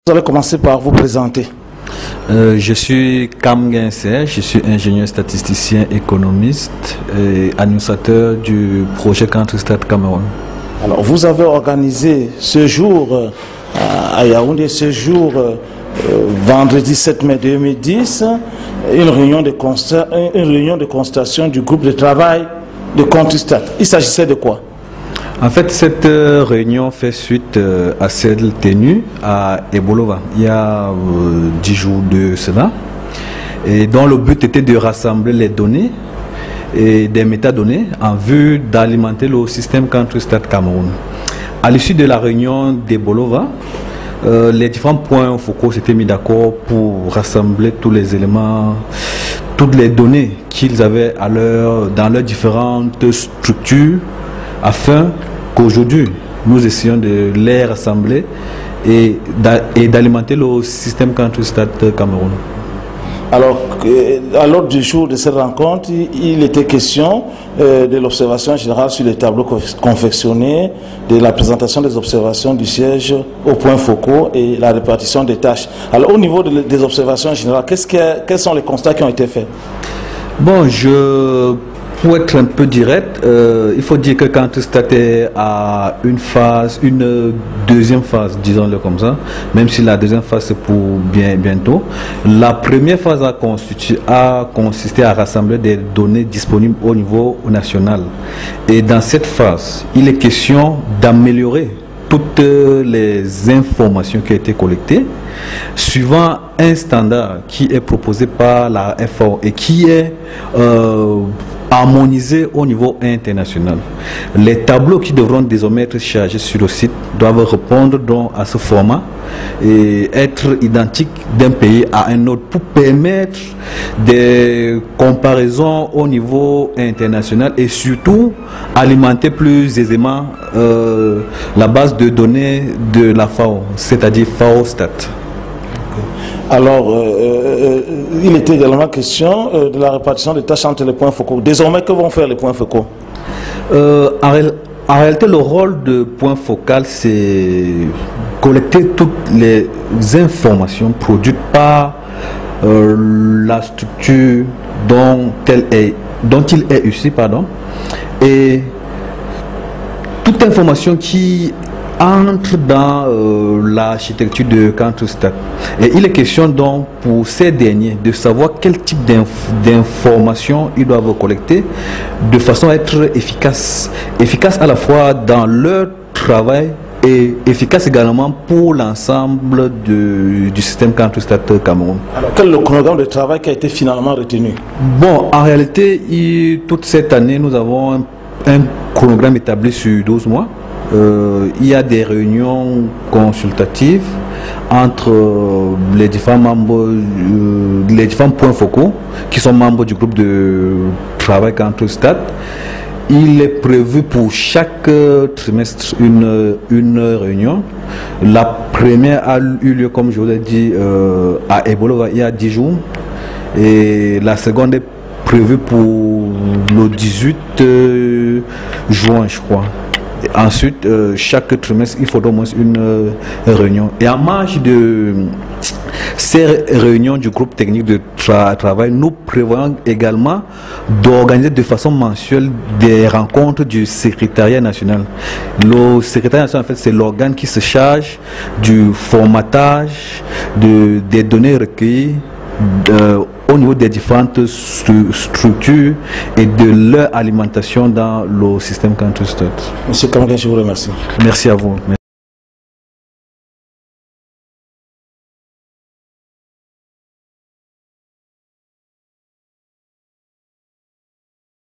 Vous allez commencer par vous présenter. Je suis Cam Guincer, je suis ingénieur statisticien économiste et administrateur du projet Country-Stat Cameroun. Alors, vous avez organisé ce jour à Yaoundé, ce jour vendredi 7 mai 2010, une réunion de constatation du groupe de travail de Country-Stat. Il s'agissait de quoi? En fait, cette réunion fait suite à celle tenue à Ebolova il y a 10 jours de cela, et dont le but était de rassembler les données et des métadonnées en vue d'alimenter le système Country-Stat Cameroun. À l'issue de la réunion d'Ebolova, les différents points focaux s'étaient mis d'accord pour rassembler tous les éléments, toutes les données qu'ils avaient dans leurs différentes structures, afin qu'aujourd'hui nous essayons de les rassembler et d'alimenter le système Country-Stat Cameroun. Alors, à l'ordre du jour de cette rencontre, il était question de l'observation générale sur les tableaux confectionnés, de la présentation des observations du siège aux points focaux et la répartition des tâches. Alors, au niveau des observations générales, quels sont les constats qui ont été faits? Bon, pour être un peu direct, il faut dire que Country-Stat est à une deuxième phase, disons-le comme ça, même si la deuxième phase c'est pour bientôt. La première phase a consisté à rassembler des données disponibles au niveau national. Et dans cette phase, il est question d'améliorer toutes les informations qui ont été collectées, suivant un standard qui est proposé par la FAO et qui est harmonisé au niveau international. Les tableaux qui devront désormais être chargés sur le site doivent répondre donc à ce format et être identiques d'un pays à un autre pour permettre des comparaisons au niveau international et surtout alimenter plus aisément la base de données de la FAO, c'est-à-dire FAO-Stat. Alors, il était également question de la répartition des tâches entre les points focaux. Désormais, que vont faire les points focaux? En réalité, le rôle de point focal, c'est collecter toutes les informations produites par la structure dont il est issu, et toute information qui entre dans l'architecture de Country-Stat. Et il est question donc pour ces derniers de savoir quel type d'informations ils doivent collecter de façon à être efficace à la fois dans leur travail et efficace également pour l'ensemble du système Country-Stat Cameroun. Alors, quel est le chronogramme de travail qui a été finalement retenu? Bon, en réalité, toute cette année, nous avons un chronogramme établi sur 12 mois. Il y a des réunions consultatives entre les différents membres, les différents points focaux qui sont membres du groupe de travail Country-Stat. Il est prévu pour chaque trimestre une réunion. La première a eu lieu, comme je vous l'ai dit, à Ebolova il y a 10 jours, et la seconde est prévue pour le 18 juin, je crois. Et ensuite, chaque trimestre, il faut au moins une réunion. Et en marge de ces réunions du groupe technique de travail, nous prévoyons également d'organiser de façon mensuelle des rencontres du secrétariat national. Le secrétariat national, en fait, c'est l'organe qui se charge du formatage des données recueillies au niveau des différentes structures et de leur alimentation dans le système Country-Stat. Monsieur Kamgan, je vous remercie. Merci à vous.